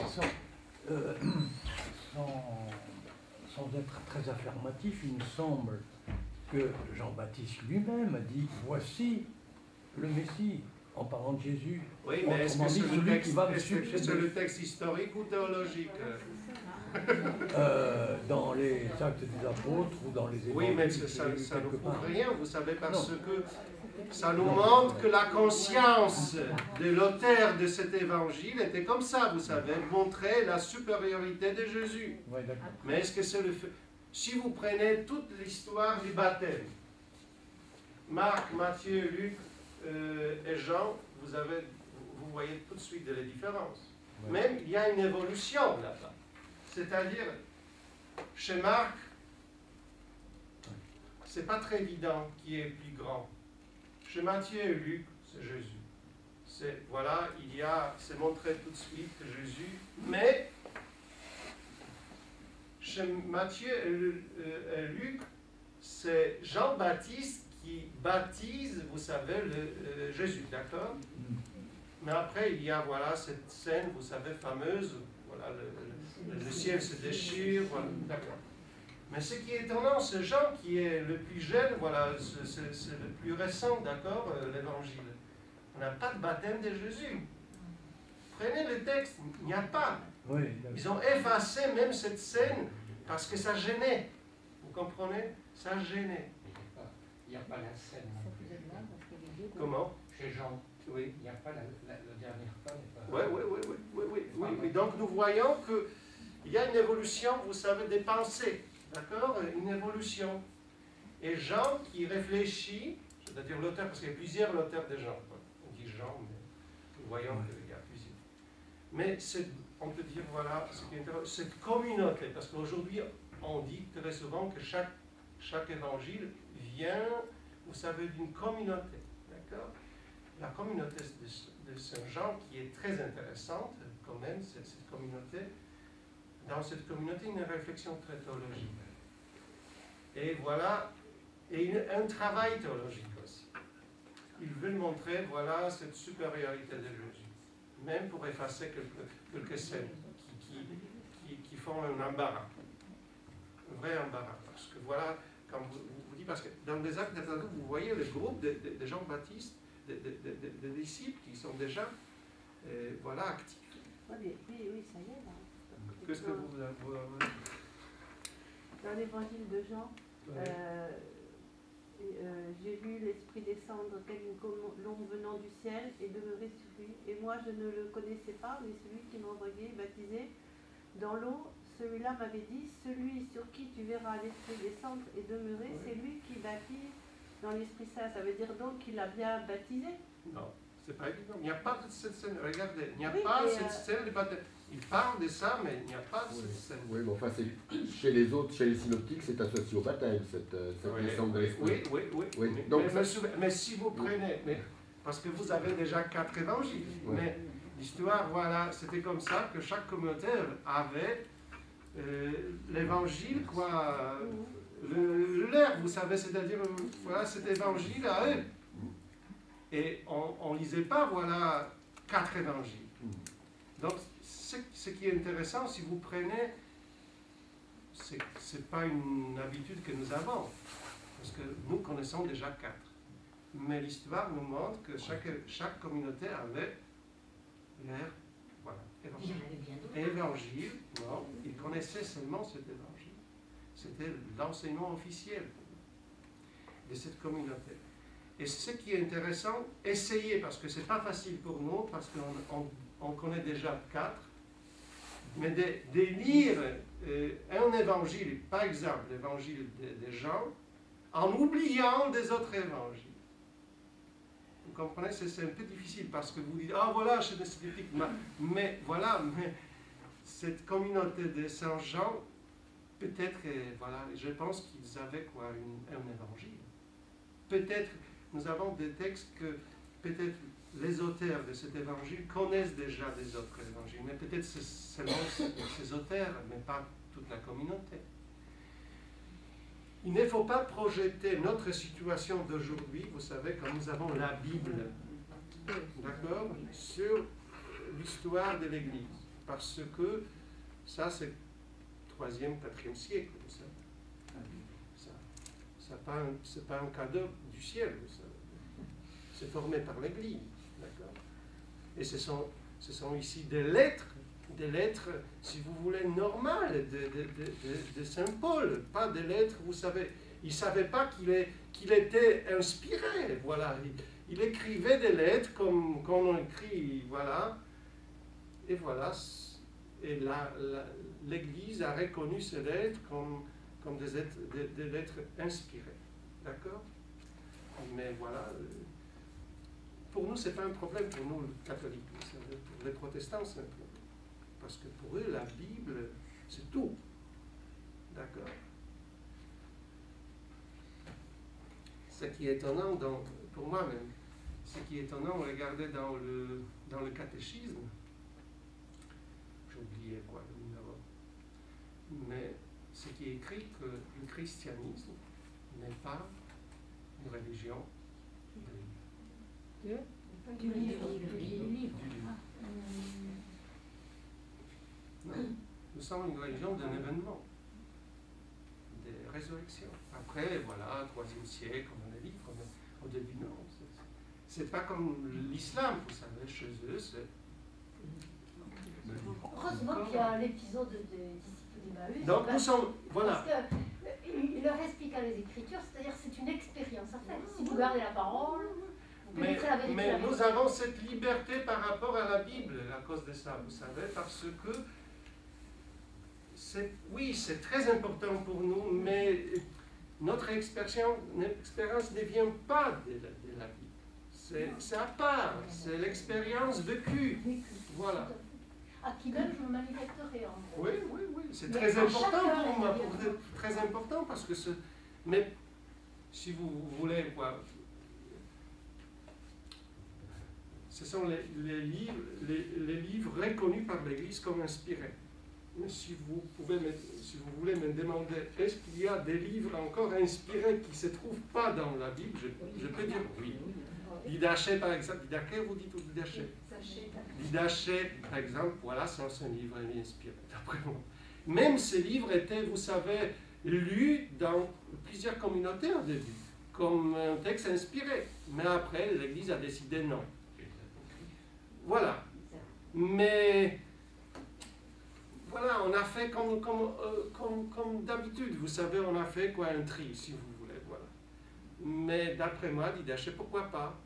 Sans être très affirmatif, il me semble que Jean-Baptiste lui-même a dit « Voici le Messie », en parlant de Jésus. Oui, mais est-ce que c'est le texte historique ou théologique? Dans les Actes des Apôtres ou dans les Évangiles. Oui, mais ça ne prouve rien, vous savez, parce que Ça nous montre que la conscience de l'auteur de cet évangile était comme ça, vous savez, montrer la supériorité de Jésus. Ouais, d'accord. Mais est-ce que c'est le fait? Si vous prenez toute l'histoire du baptême, Marc, Matthieu, Luc et Jean, vous voyez tout de suite de la différence. Ouais. Même il y a une évolution là-bas. C'est-à-dire, chez Marc, c'est pas très évident qui est plus grand. Chez Matthieu et Luc, c'est Jésus. Voilà, c'est montré tout de suite que Jésus, mais chez Matthieu et Luc, c'est Jean-Baptiste qui baptise, vous savez, Jésus, d'accord? Mais après, il y a, voilà, cette scène, vous savez, fameuse, voilà, le ciel se déchire, voilà, d'accord. Mais ce qui est étonnant, c'est Jean qui est le plus jeune, voilà, c'est le plus récent, d'accord, l'évangile. On n'a pas de baptême de Jésus. Prenez le texte, il n'y a pas. Oui, Ils ont effacé même cette scène parce que ça gênait. Vous comprenez? Ça gênait. Il n'y a pas la scène. Comment? Chez Jean, Oui. il n'y a pas la dernière fois. Oui. Donc nous voyons qu'il y a une évolution, vous savez, des pensées. D'accord? Une évolution. Et Jean qui réfléchit, c'est-à-dire l'auteur, parce qu'il y a plusieurs auteurs de Jean. On dit Jean, mais nous voyons qu'il y a plusieurs. Mais on peut dire, voilà, ce qui est intéressant, cette communauté, parce qu'aujourd'hui, on dit très souvent que chaque évangile vient, vous savez, d'une communauté. D'accord? La communauté de Saint-Jean, qui est très intéressante, quand même, cette communauté. Dans cette communauté, une réflexion très théologique. Et voilà, et un travail théologique aussi. Ils veulent montrer, voilà, cette supériorité de Jésus, même pour effacer quelques scènes qui font un embarras, un vrai embarras. Parce que voilà, quand vous dites, parce que dans les actes des apôtres, vous voyez le groupe de Jean-Baptiste, de disciples qui sont déjà, voilà, actifs. Oui, ça y est, là. Qu'est-ce que vous avez? Dans l'évangile de Jean, j'ai vu l'Esprit descendre tel une colombe venant du ciel et demeurer sur lui. Et moi, je ne le connaissais pas, mais celui qui m'a envoyé baptisé dans l'eau, celui-là m'avait dit, celui sur qui tu verras l'Esprit descendre et demeurer, c'est lui qui baptise dans l'Esprit Saint. Ça veut dire donc qu'il a bien baptisé? Non, c'est pas évident. Il n'y a pas de cette scène. Regardez, il n'y a Oui, pas cette scène de baptême. Il parle de ça, mais il n'y a pas de cette scène. Oui, mais enfin, chez les autres, chez les synoptiques, c'est associé au baptême, cette descente de l'esprit. Oui. Donc, mais si vous prenez, parce que vous avez déjà 4 évangiles, mais l'histoire, voilà, c'était comme ça que chaque communauté avait l'évangile, quoi, leur, vous savez, c'est-à-dire, voilà, cet évangile à eux. Et on ne lisait pas, voilà, 4 évangiles. Donc, ce qui est intéressant, si vous prenez, ce n'est pas une habitude que nous avons, parce que nous connaissons déjà 4. Mais l'histoire nous montre que chaque communauté avait leur évangile. Non, ils connaissaient seulement cet évangile. C'était l'enseignement officiel de cette communauté. Et ce qui est intéressant, essayez, parce que ce n'est pas facile pour nous, parce qu'on connaît déjà 4, mais de lire un évangile, par exemple l'évangile de Jean, en oubliant des autres évangiles. Vous comprenez, c'est un peu difficile, parce que vous dites, ah voilà, c'est des synoptiques, mais voilà, mais cette communauté de Saint-Jean, peut-être, voilà, je pense qu'ils avaient quoi, un évangile. Peut-être, nous avons des textes que peut-être les auteurs de cet évangile connaissent déjà des autres évangiles, mais peut-être c'est seulement ces auteurs, mais pas toute la communauté. Il ne faut pas projeter notre situation d'aujourd'hui, vous savez, quand nous avons la Bible, d'accord, sur l'histoire de l'Église, parce que ça c'est 3e, 4e siècle, vous savez. C'est pas un cadeau du ciel, vous savez. C'est formé par l'Église, d'accord. Et ce sont ici des lettres, si vous voulez, normales de Saint Paul, pas des lettres, vous savez. Il ne savait pas qu'il était inspiré. Voilà. Il écrivait des lettres comme on écrit, voilà. Et voilà. Et l'Église a reconnu ces lettres comme des lettres inspirées. D'accord? Mais voilà. Pour nous, ce n'est pas un problème, pour nous, les catholiques. Pour les protestants, c'est un problème. Parce que pour eux, la Bible, c'est tout. D'accord? Ce qui est étonnant, pour moi même, ce qui est étonnant, regardez dans le catéchisme, j'ai oublié quoi, le numéro, mais ce qui est écrit que le christianisme n'est pas une religion de livre. Du livre. Non, nous sommes une religion d'un événement, des résurrections. Après, voilà, 3e siècle, on a dit, au début, non. C'est pas comme l'islam, vous savez, chez eux, c'est... Heureusement qu'il y a l'épisode des disciples d'Emmaüs. Donc nous sommes, voilà. Parce qu'il leur explique à les Écritures, c'est-à-dire c'est une expérience à faire. Si vous gardez la parole, vous pénétrez la vérité. Mais nous avons cette liberté par rapport à la Bible à cause de ça, vous savez, parce que oui, c'est très important pour nous, mais notre expérience ne vient pas de la Bible. C'est à part, c'est l'expérience vécue. Voilà. À qui même je me manifesterai en fait. Oui, oui, oui, c'est très important pour moi, très important parce que mais si vous voulez, quoi, ce sont les livres reconnus par l'Église comme inspirés. Mais si vous voulez me demander, est-ce qu'il y a des livres encore inspirés qui ne se trouvent pas dans la Bible, je peux dire oui. Didaché, par exemple, Didaché, vous dites ou Didaché? Didaché, par exemple, voilà, c'est un livre inspiré, d'après moi. Même ces livres étaient, vous savez, lus dans plusieurs communautés au début, comme un texte inspiré. Mais après, l'Église a décidé non. Voilà. Mais... Voilà, on a fait comme d'habitude, vous savez, on a fait quoi, un tri, si vous voulez, voilà. Mais d'après moi, Didaché, pourquoi pas?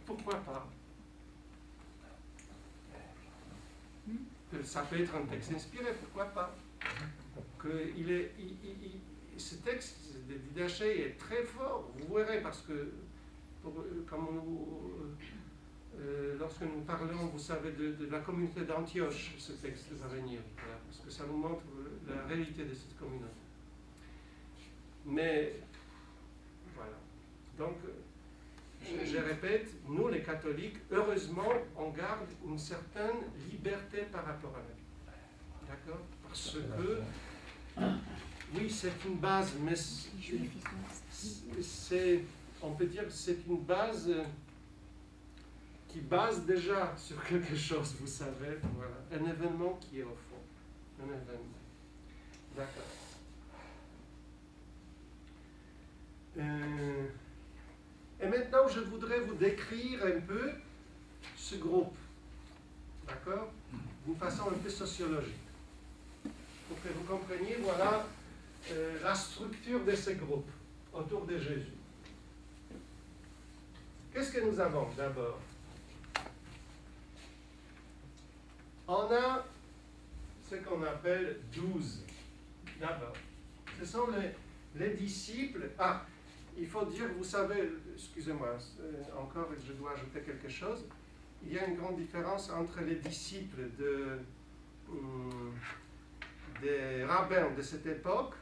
Pourquoi pas? Ça peut être un texte inspiré, pourquoi pas? Ce texte de Didaché est très fort, vous verrez, parce que lorsque nous parlons, vous savez, de la communauté d'Antioche, ce texte va venir, voilà, parce que ça nous montre la réalité de cette communauté. Mais, voilà. Donc, je répète, nous les catholiques, heureusement, on garde une certaine liberté par rapport à la Bible. D'accord? Parce que, oui, c'est une base, mais on peut dire que c'est une base... qui base déjà sur quelque chose, vous savez, voilà, un événement qui est au fond, un événement. D'accord. Et maintenant, je voudrais vous décrire un peu ce groupe, d'accord, d'une façon un peu sociologique, pour que vous compreniez, voilà, la structure de ce groupe autour de Jésus. Qu'est-ce que nous avons d'abord? On a ce qu'on appelle 12, d'abord. Ce sont les disciples. Ah, il faut dire, vous savez, excusez-moi, encore je dois ajouter quelque chose. Il y a une grande différence entre les disciples des rabbins de cette époque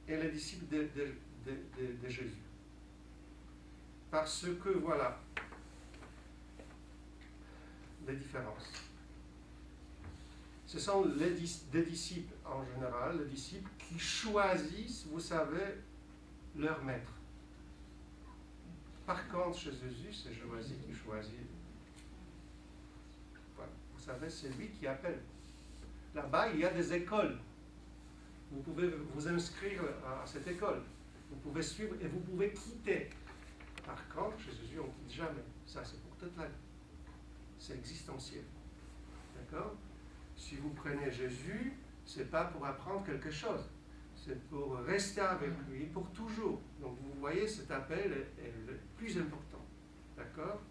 et les disciples de Jésus. Parce que, voilà, les différences. Ce sont des disciples en général, les disciples qui choisissent, vous savez, leur maître. Par contre, chez Jésus, c'est Jésus qui choisit. Voilà. Vous savez, c'est lui qui appelle. Là-bas, il y a des écoles. Vous pouvez vous inscrire à cette école. Vous pouvez suivre et vous pouvez quitter. Par contre, chez Jésus, on ne quitte jamais. Ça, c'est pour toute la vie. C'est existentiel. D'accord? Si vous prenez Jésus, ce n'est pas pour apprendre quelque chose. c'est pour rester avec lui pour toujours. Donc vous voyez, cet appel est le plus important. D'accord?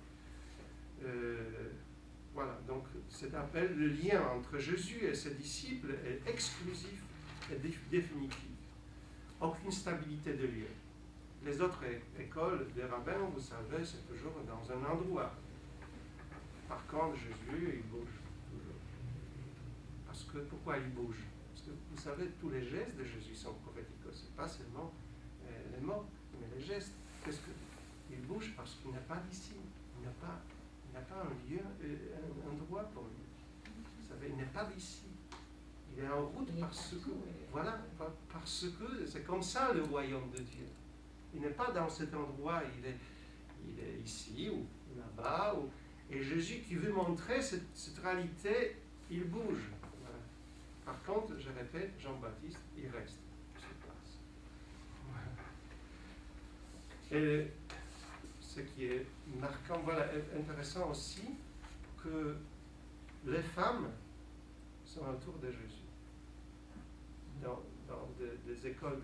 Voilà, donc cet appel, le lien entre Jésus et ses disciples est exclusif et définitif. Aucune stabilité de lieu. Les autres écoles des rabbins, vous savez, c'est toujours dans un endroit. Par contre, Jésus, il bouge toujours. Parce que, pourquoi il bouge? Parce que vous savez, tous les gestes de Jésus sont prophétiques. Ce n'est pas seulement les mots, mais les gestes. Qu'est-ce que il bouge? Parce qu'il n'a pas d'ici. Il n'a pas un lieu, un endroit pour lui. Vous savez, il n'est pas d'ici. Il est en route parce que, voilà, parce que c'est comme ça le royaume de Dieu. Il n'est pas dans cet endroit, il est ici ou là-bas. Et Jésus qui veut montrer cette réalité, il bouge. Voilà. Par contre, je répète, Jean-Baptiste, il reste sur place. Voilà. Et ce qui est marquant, voilà, intéressant aussi, que les femmes sont autour de Jésus. Dans des écoles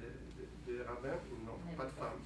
de rabbins, non, pas de femmes.